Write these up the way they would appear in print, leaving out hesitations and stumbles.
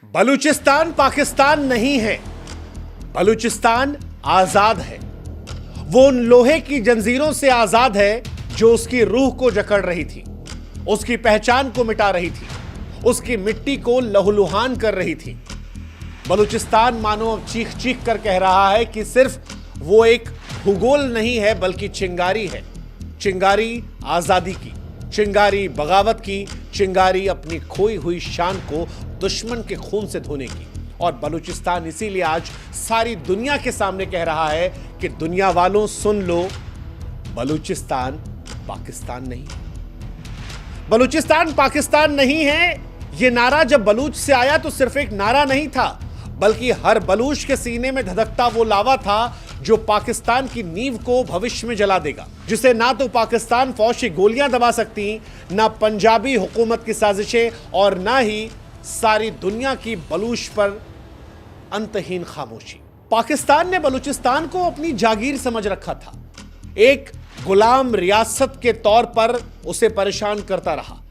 बलूचिस्तान पाकिस्तान नहीं है, बलूचिस्तान आजाद है। वो उन लोहे की जंजीरों से आजाद है जो उसकी रूह को जकड़ रही थी, उसकी पहचान को मिटा रही थी, उसकी मिट्टी को लहूलुहान कर रही थी। बलूचिस्तान मानो अब चीख चीख कर कह रहा है कि सिर्फ वो एक भूगोल नहीं है बल्कि चिंगारी है। चिंगारी आजादी की, चिंगारी बगावत की, चिंगारी अपनी खोई हुई शान को दुश्मन के खून से धोने की। और बलूचिस्तान इसीलिए आज सारी दुनिया के सामने कह रहा है कि दुनिया वालों सुन लो, बलूचिस्तान पाकिस्तान नहीं है। बलूचिस्तान पाकिस्तान नहीं है। यह नारा जब बलूच से आया तो सिर्फ एक नारा नहीं था, बल्कि हर बलूच के सीने में धधकता वो लावा था जो पाकिस्तान की नींव को भविष्य में जला देगा, जिसे ना तो पाकिस्तान फौज की गोलियां दबा सकती, ना पंजाबी हुकूमत की साजिशें, और ना ही सारी दुनिया की बलूच पर अंतहीन खामोशी। पाकिस्तान ने बलूचिस्तान को अपनी जागीर समझ रखा था, एक गुलाम रियासत के तौर पर उसे परेशान करता रहा।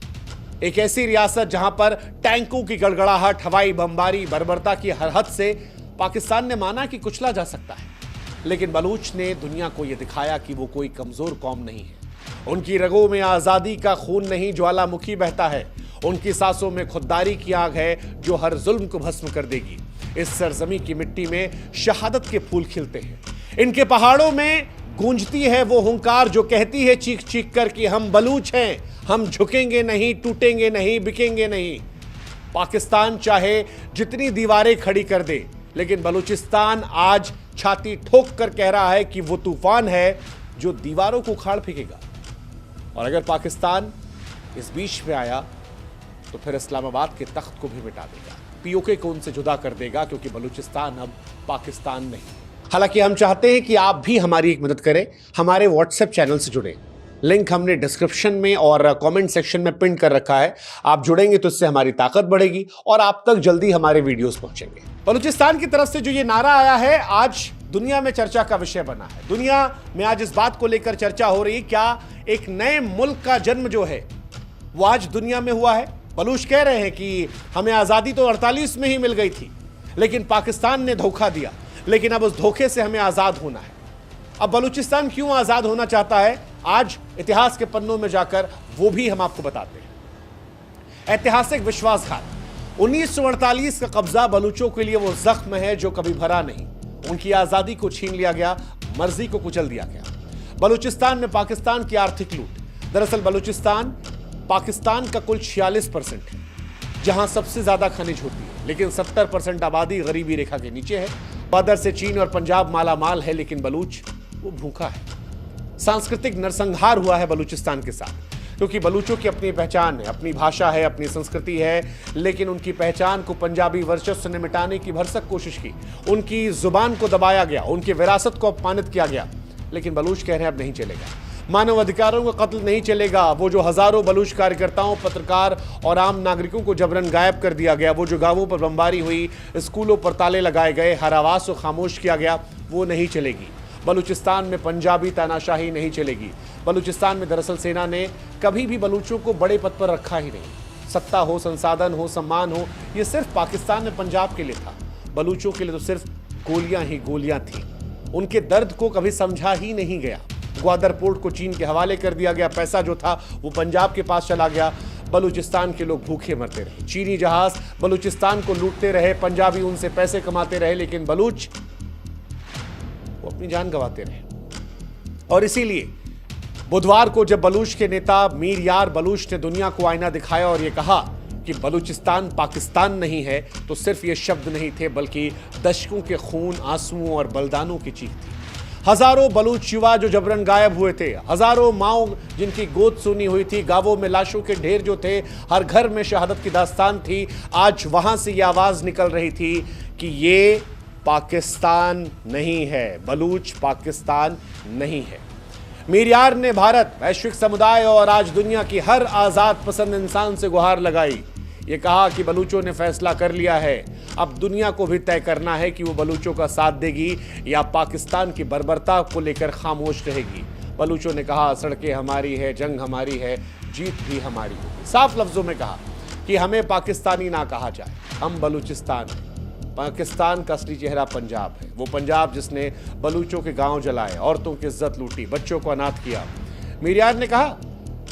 एक ऐसी रियासत जहां पर टैंकों की गड़गड़ाहट, हवाई बमबारी, बर्बरता की हर हद से पाकिस्तान ने माना कि कुचला जा सकता है। लेकिन बलूच ने दुनिया को यह दिखाया कि वो कोई कमजोर कौम नहीं है। उनकी रगों में आजादी का खून नहीं, ज्वालामुखी बहता है। उनकी सांसों में खुददारी की आग है जो हर जुल्म को भस्म कर देगी। इस सरजमी की मिट्टी में शहादत के फूल खिलते हैं। इनके पहाड़ों में गूंजती है वो हुंकार जो कहती है चीख चीख कर कि हम बलूच हैं, हम झुकेंगे नहीं, टूटेंगे नहीं, बिकेंगे नहीं। पाकिस्तान चाहे जितनी दीवारें खड़ी कर दे, लेकिन बलूचिस्तान आज छाती ठोक कर कह रहा है कि वो तूफान है जो दीवारों को उखाड़ फेंकेगा। और अगर पाकिस्तान इस बीच में आया तो फिर इस्लामाबाद के तख्त को भी मिटा देगा, पीओके को उनसे जुदा कर देगा, क्योंकि बलूचिस्तान अब पाकिस्तान नहीं। हालांकि हम चाहते हैं कि आप भी हमारी एक मदद करें, हमारे व्हाट्सएप चैनल से जुड़े। लिंक हमने डिस्क्रिप्शन में और कमेंट सेक्शन में पिन कर रखा है। आप जुड़ेंगे तो इससे हमारी ताकत बढ़ेगी और आप तक जल्दी हमारे वीडियोस पहुंचेंगे। बलूचिस्तान की तरफ से जो ये नारा आया है, आज दुनिया में चर्चा का विषय बना है। दुनिया में आज इस बात को लेकर चर्चा हो रही है, क्या एक नए मुल्क का जन्म जो है वो आज दुनिया में हुआ है। बलूच कह रहे हैं कि हमें आजादी तो 48 में ही मिल गई थी, लेकिन पाकिस्तान ने धोखा दिया, लेकिन अब उस धोखे से हमें आजाद होना है। अब बलूचिस्तान क्यों आजाद होना चाहता है, आज इतिहास के पन्नों में जाकर वो भी हम आपको बताते हैं। ऐतिहासिक विश्वासघात, 1948 का कब्जा बलूचों के लिए वो जख्म है जो कभी भरा नहीं। उनकी आजादी को छीन लिया गया, मर्जी को कुचल दिया गया। बलूचिस्तान में पाकिस्तान की आर्थिक लूट। दरअसल बलूचिस्तान पाकिस्तान का कुल 46% है, जहां सबसे ज्यादा खनिज होती है, लेकिन 70% आबादी गरीबी रेखा के नीचे है। बदर से चीन और पंजाब माला माल है, लेकिन बलूच वो भूखा है। सांस्कृतिक नरसंहार हुआ है बलूचिस्तान के साथ, क्योंकि बलूचों की अपनी पहचान है, अपनी भाषा है, अपनी संस्कृति है, लेकिन उनकी पहचान को पंजाबी वर्चस्व ने मिटाने की भरसक कोशिश की। उनकी जुबान को दबाया गया, उनकी विरासत को अपमानित किया गया। लेकिन बलूच कह रहे हैं अब नहीं चलेगा, मानव अधिकारों का कत्ल नहीं चलेगा। वो जो हजारों बलूच कार्यकर्ताओं, पत्रकार और आम नागरिकों को जबरन गायब कर दिया गया, वो जो गांवों पर बमबारी हुई, स्कूलों पर ताले लगाए गए, हर आवाज को खामोश किया गया, वो नहीं चलेगी। बलूचिस्तान में पंजाबी तानाशाही नहीं चलेगी। बलूचिस्तान में दरअसल सेना ने कभी भी बलूचों को बड़े पद पर रखा ही नहीं। सत्ता हो, संसाधन हो, सम्मान हो, ये सिर्फ पाकिस्तान में पंजाब के लिए था। बलूचों के लिए तो सिर्फ गोलियां ही गोलियां थी। उनके दर्द को कभी समझा ही नहीं गया। ग्वादर पोर्ट को चीन के हवाले कर दिया गया, पैसा जो था वो पंजाब के पास चला गया। बलूचिस्तान के लोग भूखे मरते रहे। चीनी जहाज बलूचिस्तान को लूटते रहे, पंजाबी उनसे पैसे कमाते रहे, लेकिन बलूच वो अपनी जान गंवाते रहे। और इसीलिए बुधवार को जब बलूच के नेता मीर यार बलूच ने दुनिया को आईना दिखाया और ये कहा कि बलूचिस्तान पाकिस्तान नहीं है, तो सिर्फ ये शब्द नहीं थे, बल्कि दशकों के खून, आंसुओं और बलिदानों की चीख थी। हजारों बलूच युवा जो जबरन गायब हुए थे, हजारों माओ जिनकी गोद सुनी हुई थी, गांवों में लाशों के ढेर जो थे, हर घर में शहादत की दास्तान थी। आज वहां से ये आवाज निकल रही थी कि ये पाकिस्तान नहीं है, बलूच पाकिस्तान नहीं है। मीर यार ने भारत, वैश्विक समुदाय और आज दुनिया की हर आजाद पसंद इंसान से गुहार लगाई। ये कहा कि बलूचों ने फैसला कर लिया है, अब दुनिया को भी तय करना है कि वो बलूचों का साथ देगी या पाकिस्तान की बर्बरता को लेकर खामोश रहेगी। बलूचों ने कहा, सड़कें हमारी है, जंग हमारी है, जीत भी हमारी होगी। साफ लफ्जों में कहा, कि हमें पाकिस्तानी ना कहा जाए, हम बलूचिस्तान हैं। पाकिस्तान का असली चेहरा पंजाब है, वो पंजाब जिसने बलूचों के गांव जलाए, औरतों की इज्जत लूटी, बच्चों को अनाथ किया। मीरियार ने कहा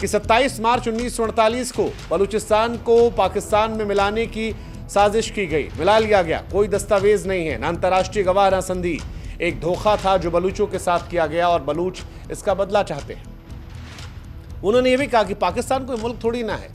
कि 27 मार्च 1948 को बलूचिस्तान को पाकिस्तान में मिलाने की साजिश की गई, मिला लिया गया। कोई दस्तावेज नहीं है, ना अंतर्राष्ट्रीय गवाह, ना संधि। एक धोखा था जो बलूचों के साथ किया गया और बलूच इसका बदला चाहते हैं। उन्होंने यह भी कहा कि पाकिस्तान कोई मुल्क थोड़ी ना है,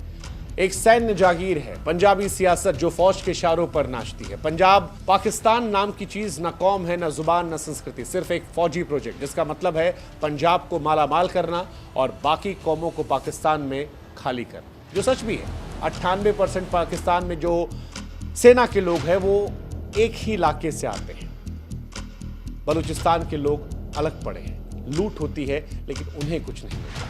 एक सैन्य जागीर है, पंजाबी सियासत जो फौज के इशारों पर नाचती है। पंजाब पाकिस्तान नाम की चीज ना कौम है, ना जुबान, ना संस्कृति, सिर्फ एक फौजी प्रोजेक्ट, जिसका मतलब है पंजाब को मालामाल करना और बाकी कौमों को पाकिस्तान में खाली करना, जो सच भी है। 98% पाकिस्तान में जो सेना के लोग हैं वो एक ही इलाके से आते हैं। बलूचिस्तान के लोग अलग पड़े हैं, लूट होती है लेकिन उन्हें कुछ नहीं मिलता।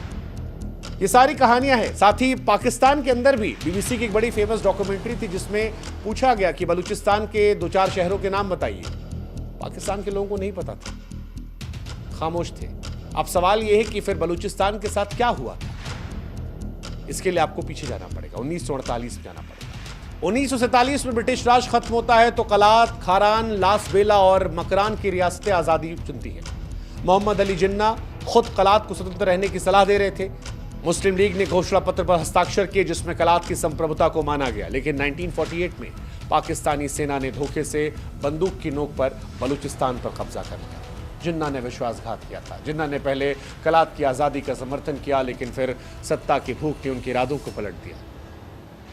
ये सारी कहानियां हैं। साथ ही पाकिस्तान के अंदर भी बीबीसी की एक बड़ी फेमस डॉक्यूमेंट्री थी जिसमें पूछा गया कि बलूचिस्तान के 2-4 शहरों के नाम बताइए। पाकिस्तान के लोगों को नहीं पता था, खामोश थे। अब सवाल यह है कि फिर बलूचिस्तान के साथ क्या हुआ था, इसके लिए आपको पीछे जाना पड़ेगा, 1948 में जाना पड़ेगा। 1947 में ब्रिटिश राज खत्म होता है तो कलात, खारान, लास बेला और मकरान की रियासतें आजादी चुनती है। मोहम्मद अली जिन्ना खुद कलात को स्वतंत्र रहने की सलाह दे रहे थे। मुस्लिम लीग ने घोषणा पत्र पर हस्ताक्षर किए जिसमें कलात की संप्रभुता को माना गया, लेकिन 1948 में पाकिस्तानी सेना ने धोखे से बंदूक की नोक पर बलूचिस्तान पर कब्जा कर लिया। जिन्ना ने विश्वासघात किया था। जिन्ना ने पहले कलात की आज़ादी का समर्थन किया, लेकिन फिर सत्ता की भूख ने उनके इरादों को पलट दिया।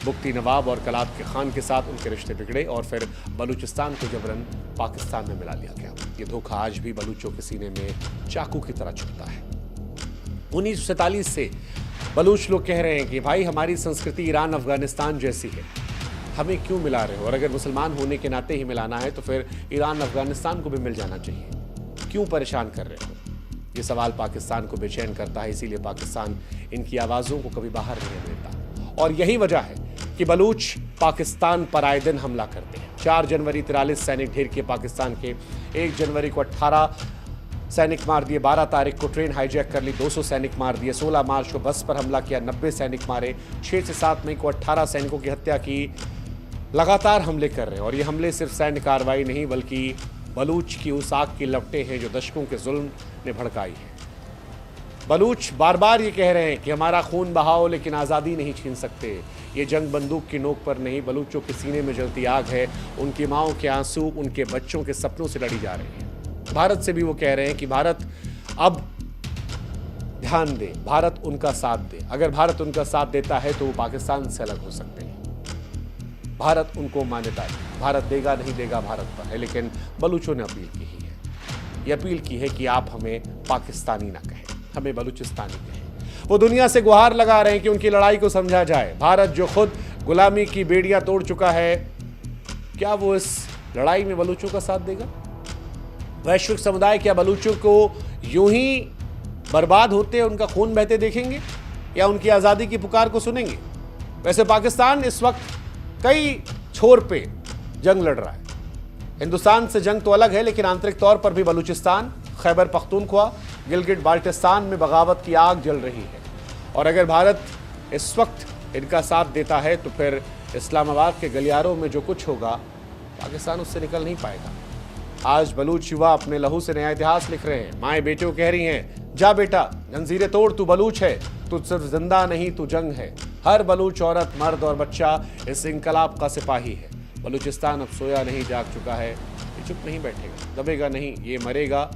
बुख्ती नवाब और कलात के खान के साथ उनके रिश्ते बिगड़े और फिर बलूचिस्तान को जबरन पाकिस्तान में मिला लिया गया। ये धोखा आज भी बलूचों के सीने में चाकू की तरह चुभता है। 1947 से बलूच लोग कह रहे हैं कि भाई हमारी संस्कृति ईरान अफगानिस्तान जैसी है, हमें क्यों मिला रहे हो, और अगर मुसलमान होने के नाते ही मिलाना है तो फिर ईरान अफगानिस्तान को भी मिल जाना चाहिए, क्यों परेशान कर रहे हो। ये सवाल पाकिस्तान को बेचैन करता है, इसीलिए पाकिस्तान इनकी आवाज़ों को कभी बाहर नहीं देता। और यही वजह है कि बलूच पाकिस्तान पर आए दिन हमला करते हैं। 4 जनवरी 43 सैनिक ढेर किए पाकिस्तान के, 1 जनवरी को 18 सैनिक मार दिए, 12 तारीख को ट्रेन हाईजैक कर ली, 200 सैनिक मार दिए, 16 मार्च को बस पर हमला किया, 90 सैनिक मारे, 6 से 7 मई को 18 सैनिकों की हत्या की। लगातार हमले कर रहे हैं और ये हमले सिर्फ सैन्य कार्रवाई नहीं बल्कि बलूच की उस आग की लपटें हैं जो दशकों के जुल्म ने भड़काई है। बलूच बार बार ये कह रहे हैं कि हमारा खून बहाओ लेकिन आज़ादी नहीं छीन सकते। ये जंग बंदूक की नोक पर नहीं, बलूचों के सीने में जलती आग है। उनकी माओं के आंसू उनके बच्चों के सपनों से लड़ी जा रही है। भारत से भी वो कह रहे हैं कि भारत अब ध्यान दे, भारत उनका साथ दे। अगर भारत उनका साथ देता है तो वो पाकिस्तान से अलग हो सकते हैं। भारत उनको मान्यता है, भारत देगा नहीं देगा भारत पर है, लेकिन बलूचों ने अपील की ही है। ये अपील की है कि आप हमें पाकिस्तानी ना कहें, हमें बलूचिस्तानी कहें। वो दुनिया से गुहार लगा रहे हैं कि उनकी लड़ाई को समझा जाए। भारत जो खुद गुलामी की बेड़ियां तोड़ चुका है, क्या वो इस लड़ाई में बलूचों का साथ देगा? वैश्विक समुदाय क्या बलूचों को यूं ही बर्बाद होते उनका खून बहते देखेंगे या उनकी आज़ादी की पुकार को सुनेंगे? वैसे पाकिस्तान इस वक्त कई छोर पे जंग लड़ रहा है। हिंदुस्तान से जंग तो अलग है, लेकिन आंतरिक तौर पर भी बलूचिस्तान, खैबर पख्तूनख्वा, गिलगिट बाल्टिस्तान में बगावत की आग जल रही है। और अगर भारत इस वक्त इनका साथ देता है तो फिर इस्लामाबाद के गलियारों में जो कुछ होगा पाकिस्तान उससे निकल नहीं पाएगा। आज बलूच युवा अपने लहू से नया इतिहास लिख रहे हैं। माएँ बेटियों कह रही हैं, जा बेटा जंजीरें तोड़, तू बलूच है, तू सिर्फ जिंदा नहीं तू जंग है। हर बलूच औरत, मर्द और बच्चा इस इंकलाब का सिपाही है। बलूचिस्तान अब सोया नहीं, जाग चुका है। ये चुप नहीं बैठेगा, दबेगा नहीं, ये मरेगा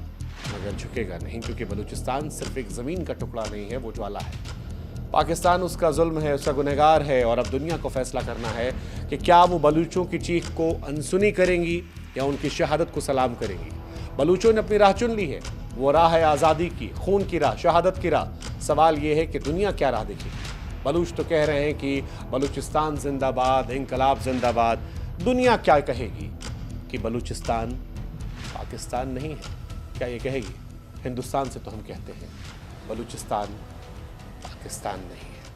मगर झुकेगा नहीं, क्योंकि बलूचिस्तान सिर्फ एक ज़मीन का टुकड़ा नहीं है, वो ज्वाला है। पाकिस्तान उसका जुल्म है, उसका गुनहगार है और अब दुनिया को फैसला करना है कि क्या वो बलूचों की चीख को अनसुनी करेंगी या उनकी शहादत को सलाम करेंगी। बलूचों ने अपनी राह चुन ली है, वो राह है आज़ादी की, खून की राह, शहादत की राह। सवाल ये है कि दुनिया क्या राह देखेगी। बलूच तो कह रहे हैं कि बलूचिस्तान जिंदाबाद, इंकलाब जिंदाबाद। दुनिया क्या कहेगी कि बलूचिस्तान पाकिस्तान नहीं है? क्या ये कहेगी? हिंदुस्तान से तो हम कहते हैं बलूचिस्तान पाकिस्तान नहीं है।